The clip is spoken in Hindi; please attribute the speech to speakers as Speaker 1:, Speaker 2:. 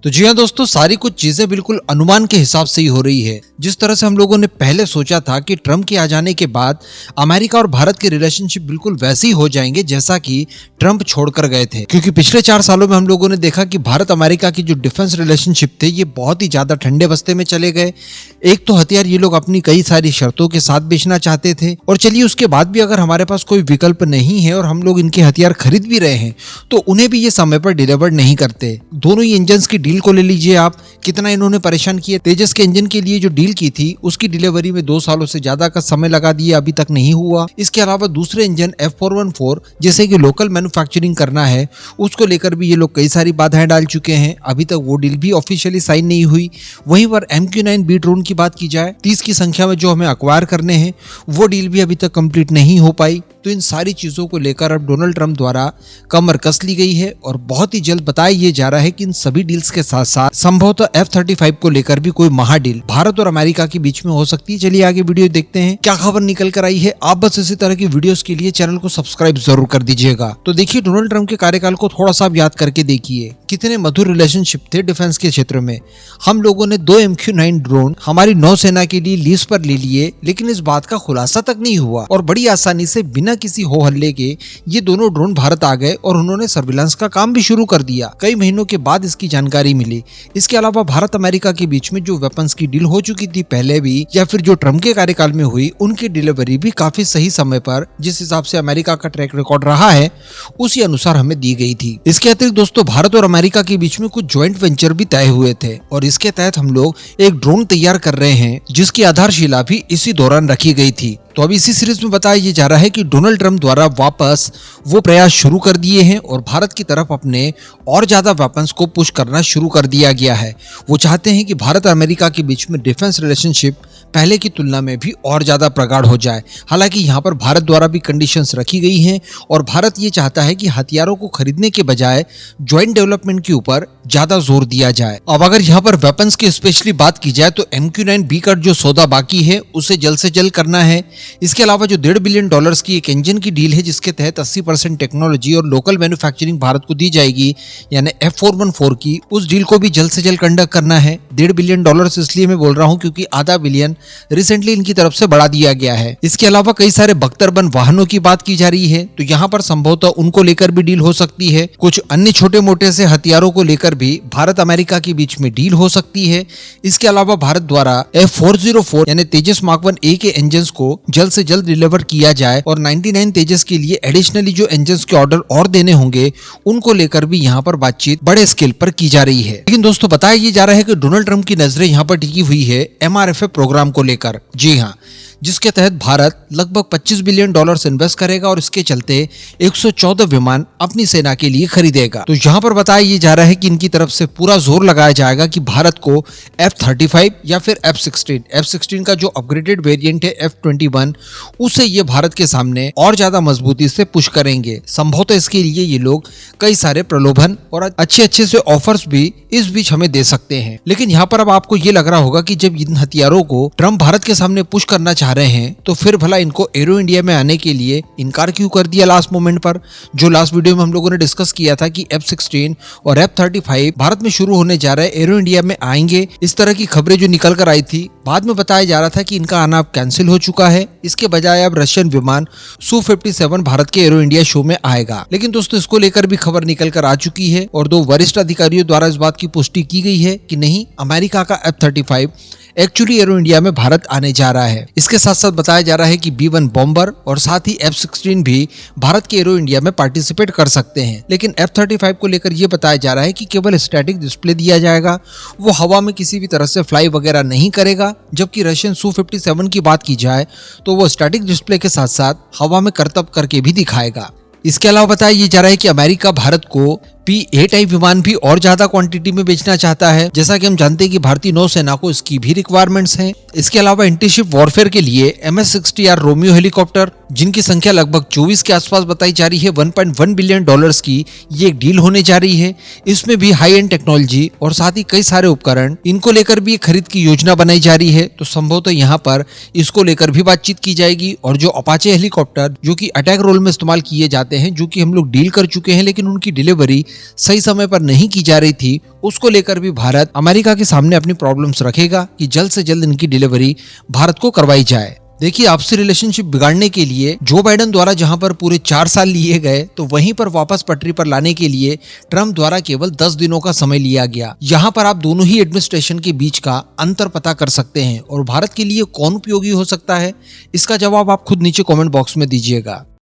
Speaker 1: तो जी हाँ दोस्तों, सारी कुछ चीजें बिल्कुल अनुमान के हिसाब से ही हो रही है। जिस तरह से हम लोगों ने पहले सोचा था कि ट्रम्प के आ जाने के बाद अमेरिका और भारत के रिलेशनशिप बिल्कुल वैसे ही हो जाएंगे जैसा कि ट्रम्प छोड़कर गए थे, क्योंकि पिछले 4 सालों में हम लोगों ने देखा कि भारत अमेरिका की जो डिफेंस रिलेशनशिप थे ये बहुत ही ज्यादा ठंडे बस्ते में चले गए। एक तो हथियार ये लोग अपनी कई सारी शर्तों के साथ बेचना चाहते थे, और चलिए उसके बाद भी अगर हमारे पास कोई विकल्प नहीं है और हम लोग इनके हथियार खरीद भी रहे हैं तो उन्हें भी ये समय पर डिलीवर नहीं करते। दोनों ही इंजन की डील को ले लीजिए आप, कितना इन्होंने परेशान किया। तेजस के इंजन के लिए जो डील की थी उसकी डिलीवरी में 2 सालों से ज्यादा का समय लगा दिया, अभी तक नहीं हुआ। इसके अलावा दूसरे इंजन F414 जैसे कि लोकल मैन्युफैक्चरिंग करना है, उसको लेकर भी ये लोग कई सारी बाधाएं डाल चुके हैं, अभी तक वो डील भी ऑफिशियली साइन नहीं हुई। वहीं पर MQ-9B ड्रोन की बात की जाए, 30 की संख्या में जो हमें अक्वायर करने हैं वो डील भी अभी तक कंप्लीट नहीं हो पाई। तो इन सारी चीजों को लेकर अब डोनाल्ड ट्रंप द्वारा कमर कस ली गई है और बहुत ही जल्द बताया ये जा रहा है कि इन सभी डील्स के साथ साथ संभवतः F-35 को लेकर भी कोई महाडील भारत और अमेरिका के बीच में हो सकती है। चलिए आगे वीडियो देखते हैं क्या खबर निकल कर आई है। आप बस इसी तरह की वीडियोस के लिए चैनल को सब्सक्राइब जरूर कर दीजिएगा। तो देखिए, डोनाल्ड ट्रंप के कार्यकाल को थोड़ा सा याद करके देखिए, कितने मधुर रिलेशनशिप थे डिफेंस के क्षेत्र में। हम लोगों ने 2 MQ-9 ड्रोन हमारी नौसेना के लिए लीज पर ले लिए, लेकिन इस बात का खुलासा तक नहीं हुआ और बड़ी आसानी से बिना किसी हो हल्ले के ये दोनों ड्रोन भारत आ गए और उन्होंने सर्विलांस का काम भी शुरू कर दिया। कई महीनों के बाद इसकी जानकारी मिली। इसके अलावा भारत अमेरिका के बीच में जो वेपन्स की डील हो चुकी थी पहले भी, या फिर जो ट्रम्प के कार्यकाल में हुई, उनकी डिलीवरी भी काफी सही समय पर, जिस हिसाब से अमेरिका का ट्रैक रिकॉर्ड रहा है उसी अनुसार हमें दी गई थी। इसके अतिरिक्त दोस्तों, भारत और अमेरिका के बीच में कुछ ज्वाइंट वेंचर भी तय हुए थे और इसके तहत हम लोग एक ड्रोन तैयार कर रहे हैं जिसकी आधारशिला भी इसी दौरान रखी गई थी। तो अभी इसी सीरीज में बताया ये जा रहा है कि डोनाल्ड ट्रंप द्वारा वापस वो प्रयास शुरू कर दिए हैं और भारत की तरफ अपने और ज्यादा वेपन्स को पुश करना शुरू कर दिया गया है। वो चाहते हैं कि भारत और अमेरिका के बीच में डिफेंस रिलेशनशिप पहले की तुलना में भी और ज्यादा प्रगाढ़ हो जाए। हालांकि यहाँ पर भारत द्वारा भी कंडीशंस रखी गई हैं और भारत ये चाहता है कि हथियारों को खरीदने के बजाय ज्वाइंट डेवलपमेंट के ऊपर ज्यादा जोर दिया जाए। अब अगर यहाँ पर वेपन्स की स्पेशली बात की जाए तो MQ-9B का जो सौदा बाकी है उसे जल्द से जल्द करना है। इसके अलावा जो $1.5 बिलियन की एक इंजन की डील है जिसके तहत 80% टेक्नोलॉजी और लोकल मैन्युफैक्चरिंग भारत को दी जाएगी, यानी F414 की, उस डील को भी जल्द से जल्द कंडक्ट करना है। $1.5 बिलियन इसलिए मैं बोल रहा हूँ क्योंकि आधा बिलियन रिसेंटली इनकी तरफ से बढ़ा दिया गया है। इसके अलावा कई सारे बख्तरबंद वाहनों की बात की जा रही है, तो यहाँ पर संभवतः उनको लेकर भी डील हो सकती है। कुछ अन्य छोटे मोटे से हथियारों को लेकर भी भारत अमेरिका के बीच में डील हो सकती है। इसके अलावा भारत द्वारा F404 यानी तेजस मार्क 1A के इंजन को जल्द से जल्द डिलीवर किया जाए और 99 तेजस के लिए एडिशनली जो इंजन के ऑर्डर और देने होंगे उनको लेकर भी यहाँ पर बातचीत बड़े स्केल पर की जा रही है। लेकिन दोस्तों, बताया ये जा रहा है कि डोनाल्ड ट्रंप की नजरें यहाँ पर टिकी हुई है MRFA प्रोग्राम को लेकर। जी हाँ, जिसके तहत भारत लगभग $25 बिलियन इन्वेस्ट करेगा और इसके चलते 114 विमान अपनी सेना के लिए खरीदेगा। तो यहाँ पर बताया ये जा रहा है कि इनकी तरफ से पूरा जोर लगाया जाएगा कि भारत को F-35 या फिर F-16 का जो अपग्रेडेड वेरिएंट है F-21, उसे ये भारत के सामने और ज्यादा मजबूती से पुश करेंगे। संभवतः इसके लिए ये लोग कई सारे प्रलोभन और अच्छे से ऑफर्स भी इस बीच हमें दे सकते हैं। लेकिन यहाँ पर अब आपको ये लग रहा होगा कि जब इन हथियारों को ट्रम्प भारत के सामने पुश करना चाह रहे हैं तो फिर भला इनको एरो इंडिया में आने के लिए इनकार क्यों कर दिया लास्ट मोमेंट पर। जो लास्ट वीडियो में हम लोगों ने डिस्कस किया था कि F-16 और F-35 भारत में शुरू होने जा रहे हैं, एरो इंडिया में आएंगे, इस तरह की खबरें जो निकल कर आई थी। बाद में बताया जा रहा था कि इनका आना अब कैंसिल हो चुका है, इसके बजाय अब रशियन विमान Su-57 भारत के एरो इंडिया शो में आएगा। लेकिन दोस्तों, इसको लेकर भी खबर निकल कर आ चुकी है और 2 वरिष्ठ अधिकारियों द्वारा इस बात की पुष्टि की गई है कि नहीं, अमेरिका का F-35 एक्चुअली एरो इंडिया में भारत आने जा रहा है। इसके साथ साथ बताया जा रहा है कि B-1 बॉम्बर और साथ ही F-16 भी भारत के एरो इंडिया में पार्टिसिपेट कर सकते हैं। लेकिन F-35 को लेकर यह बताया जा रहा है कि केवल स्टैटिक डिस्प्ले दिया जाएगा, वो हवा में किसी भी तरह से फ्लाई वगैरह नहीं करेगा। जबकि रशियन Su-57 की बात की जाए तो वो स्टैटिक डिस्प्ले के साथ साथ हवा में करतब करके भी दिखाएगा। इसके अलावा बताया ये जा रहा है कि अमेरिका भारत को P-8 टाइप विमान भी और ज्यादा क्वांटिटी में बेचना चाहता है। जैसा कि हम जानते हैं कि भारतीय नौसेना को इसकी भी रिक्वायरमेंट्स हैं। इसके अलावा एंटीशिप वॉरफेयर के लिए MS-60R रोमियो हेलीकॉप्टर, जिनकी संख्या लगभग 24 के आसपास बताई जा रही है, $1.1 बिलियन की ये एक डील होने जा रही है। इसमें भी हाई एंड टेक्नोलॉजी और साथ ही कई सारे उपकरण, इनको लेकर भी खरीद की योजना बनाई जा रही है। तो संभवतः यहाँ पर इसको लेकर भी बातचीत की जाएगी। और जो अपाचे हेलीकॉप्टर जो कि अटैक रोल में इस्तेमाल किए जाते हैं, जो कि हम लोग डील कर चुके हैं, लेकिन उनकी डिलीवरी सही समय पर नहीं की जा रही थी, उसको लेकर भी भारत अमेरिका के सामने अपनी प्रॉब्लम्स रखेगा कि जल्द से जल्द इनकी डिलीवरी भारत को करवाई जाए। देखिए, आपसी रिलेशनशिप बिगाड़ने के लिए जो बाइडेन द्वारा जहां पर पूरे 4 साल लिए गए, तो वहीं पर वापस पटरी पर लाने के लिए ट्रम्प द्वारा केवल 10 दिनों का समय लिया गया। यहाँ पर आप दोनों ही एडमिनिस्ट्रेशन के बीच का अंतर पता कर सकते हैं और भारत के लिए कौन उपयोगी हो सकता है, इसका जवाब आप खुद नीचे कमेंट बॉक्स में दीजिएगा।